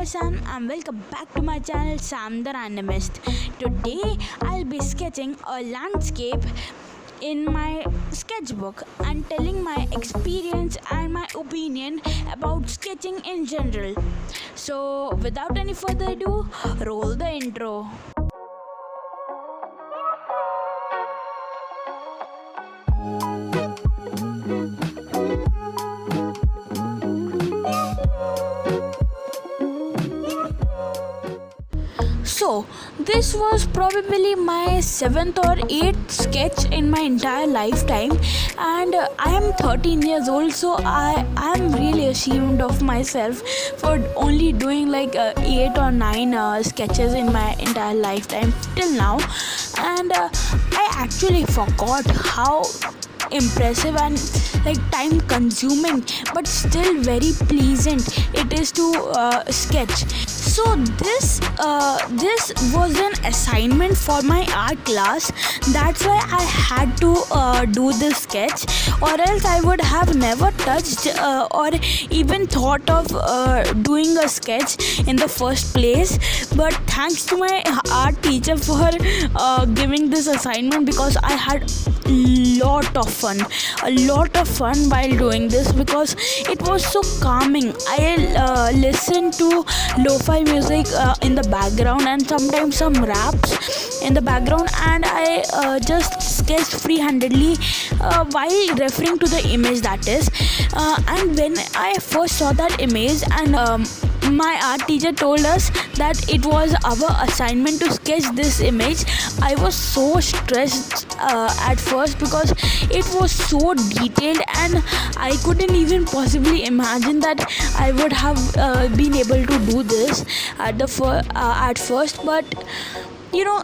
is Sam and welcome back to my channel Sam the Randomist. Today I'll be sketching a landscape in my sketchbook and telling my experience and my opinion about sketching in general. So without any further ado, roll the intro. So, this was probably my 7th or 8th sketch in my entire lifetime, and I am 13 years old, so I am really ashamed of myself for only doing like 8 or 9 sketches in my entire lifetime till now. And I actually forgot how impressive and like time consuming but still very pleasant it is to sketch. So this was an assignment for my art class. That's why I had to do this sketch, or else I would have never touched or even thought of doing a sketch in the first place. But thanks to my art teacher for giving this assignment, because I had a lot of fun while doing this, because it was so calming. I listened to lo-fi music in the background and sometimes some raps in the background, and I just sketched free-handedly while referring to the image, that is. And when I first saw that image and my art teacher told us that it was our assignment to sketch this image, I was so stressed at first, because it was so detailed and I couldn't even possibly imagine that I would have been able to do this at first. But you know,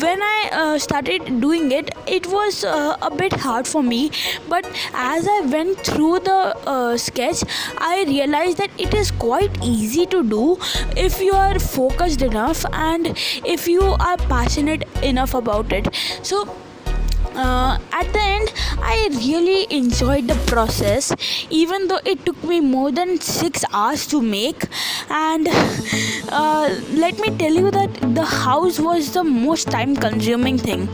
when I started doing it, it was a bit hard for me. But as I went through the sketch, I realized that it is quite easy to do if you are focused enough and if you are passionate enough about it. So at the end, I really enjoyed the process, even though it took me more than 6 hours to make. And let me tell you that the house was the most time consuming thing.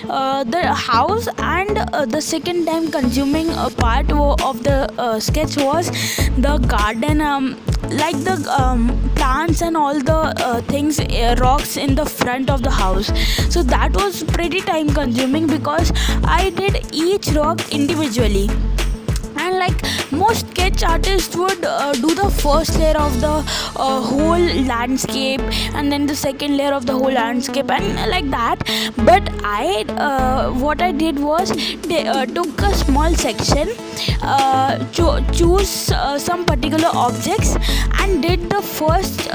The house and the second time consuming part of the sketch was the garden, like the plants and all the things, rocks in the front of the house. So that was pretty time consuming, because I did each rock individually. And like most sketch artists would do the first layer of the whole landscape, and then the second layer of the whole landscape, and like that. But what I did was took a small section, choose some particular objects and did the first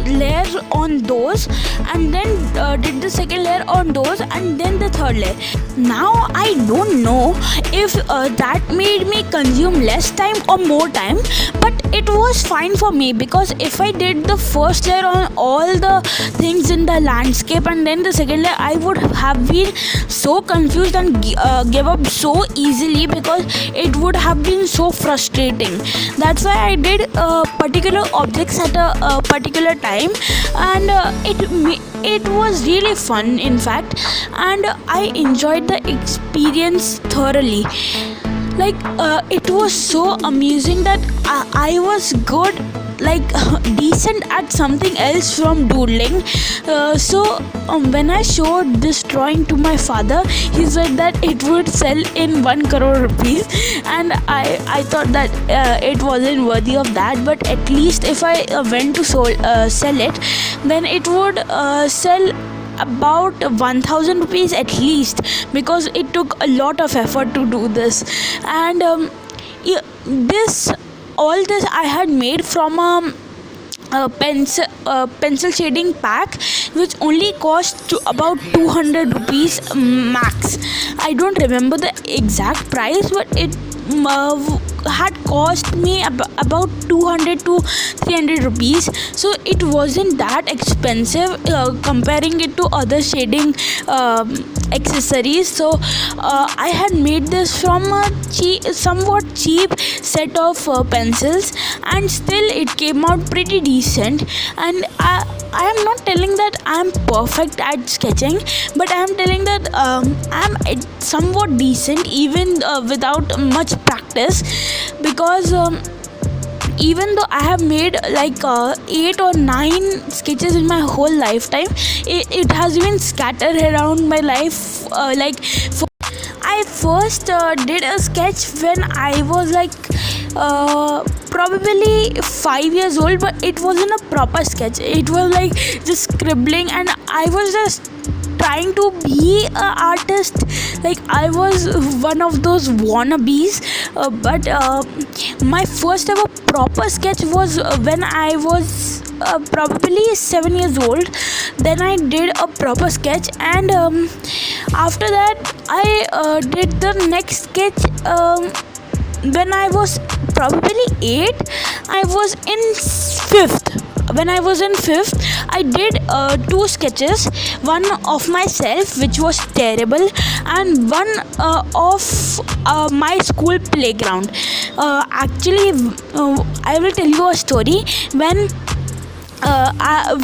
layer on those, and then did the second layer on those, and then the third layer. Now I don't know if that made me consume less time or more time, but it was fine for me, because if I did the first layer on all the things in the landscape and then the second layer, I would have been so confused and give up so easily, because it would have been so frustrating. That's why I did particular objects at a particular time, and it was really fun, in fact, and I enjoyed the experience thoroughly. Like it was so amusing that I was good, like decent at something else from doodling. So when I showed this drawing to my father, he said that it would sell in 1 crore rupees, and I thought that it wasn't worthy of that. But at least if I went to sell it, then it would sell about 1000 rupees at least, because it took a lot of effort to do this. And all this I had made from a pencil shading pack, which only cost about 200 rupees max. I don't remember the exact price, but it had cost me about 200 to 300 rupees, so it wasn't that expensive comparing it to other shading accessories. So I had made this from a somewhat cheap set of pencils, and still it came out pretty decent. And I am not telling that I am perfect at sketching, but I am telling that I am somewhat decent even without much practice, because even though I have made like 8 or 9 sketches in my whole lifetime, it has been scattered around my life. I first did a sketch when I was like probably 5 years old, but it wasn't a proper sketch. It was like just scribbling, and I was just trying to be an artist. Like I was one of those wannabes, but my first ever proper sketch was when I was probably 7 years old. Then I did a proper sketch, and after that I did the next sketch when I was probably 8. I was in 5th. When I was in 5th, I did 2 sketches, one of myself which was terrible, and one of my school playground. Actually, I will tell you a story. When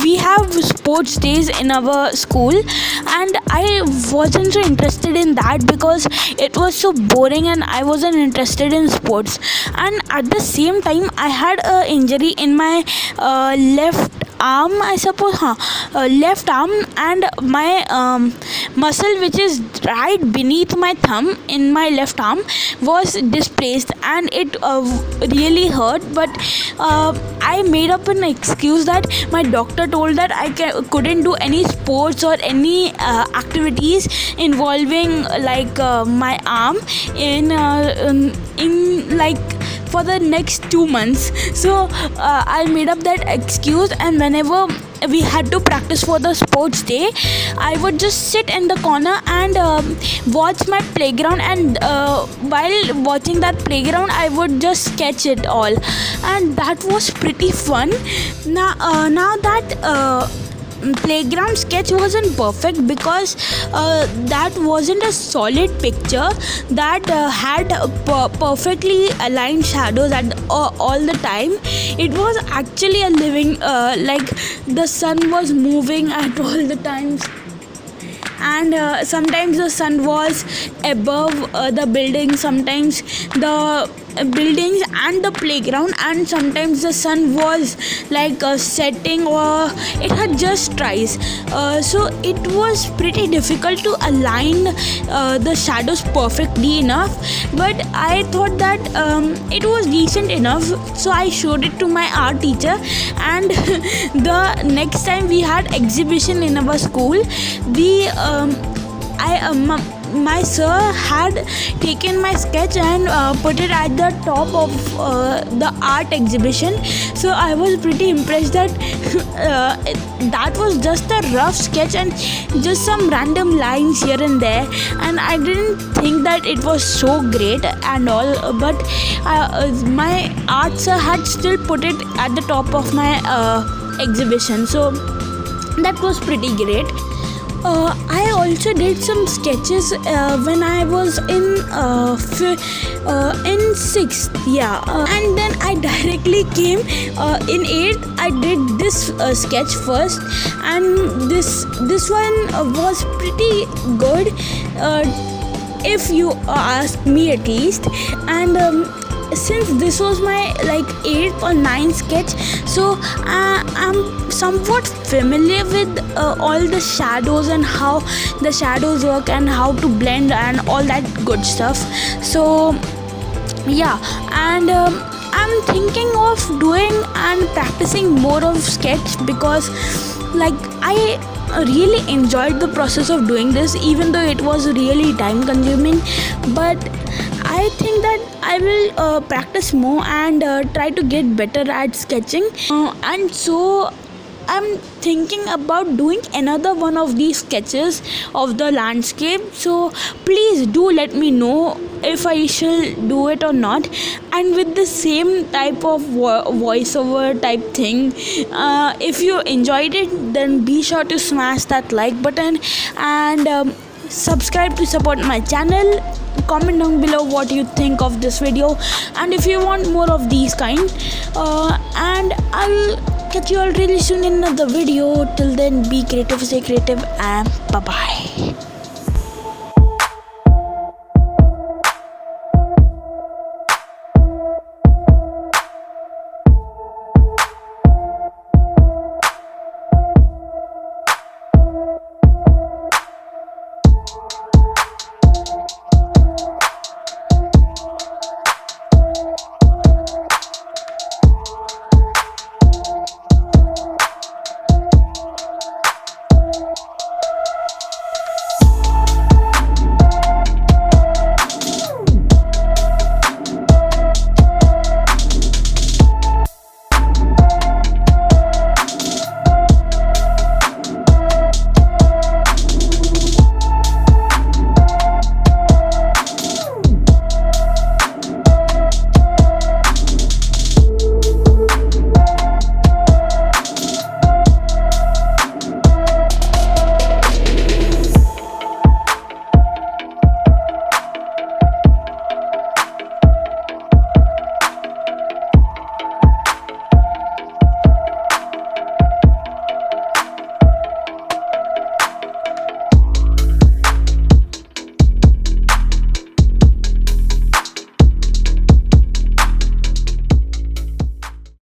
we have sports days in our school, and I wasn't so interested in that because it was so boring and I wasn't interested in sports. And at the same time, I had a injury in my left arm, I suppose, left arm, and my muscle which is right beneath my thumb in my left arm was displaced, and it really hurt. But I made up an excuse that my doctor told that I couldn't do any sports or any activities involving like my arm in like for the next 2 months. So I made up that excuse, and whenever we had to practice for the sports day, I would just sit in the corner and watch my playground, and while watching that playground I would just sketch it all, and that was pretty fun. Now that playground sketch wasn't perfect because that wasn't a solid picture that had perfectly aligned shadows at all the time. It was actually a living like the sun was moving at all the times, and sometimes the sun was above the building, sometimes the buildings and the playground, and sometimes the sun was like setting, or it had just rise. So it was pretty difficult to align the shadows perfectly enough, but I thought that it was decent enough, so I showed it to my art teacher. And the next time we had exhibition in our school, my sir had taken my sketch and put it at the top of the art exhibition. So I was pretty impressed that that was just a rough sketch and just some random lines here and there, and I didn't think that it was so great and all. But my art sir had still put it at the top of my exhibition, so that was pretty great. I also did some sketches when I was in 6th, and then I directly came in 8th. I did this sketch first, and this one was pretty good, if you ask me at least. And since this was my like 8th or 9th sketch, so I'm somewhat familiar with all the shadows and how the shadows work and how to blend and all that good stuff. So yeah, and I'm thinking of doing and practicing more of sketch, because like I really enjoyed the process of doing this, even though it was really time consuming. But I think that I will practice more and try to get better at sketching, and so I'm thinking about doing another one of these sketches of the landscape. So please do let me know if I shall do it or not. And with the same type of voiceover type thing, if you enjoyed it, then be sure to smash that like button and subscribe to support my channel. Comment down below what you think of this video, and if you want more of these kind, and I'll catch you all really soon in another video. Till then, be creative, stay creative, and bye bye.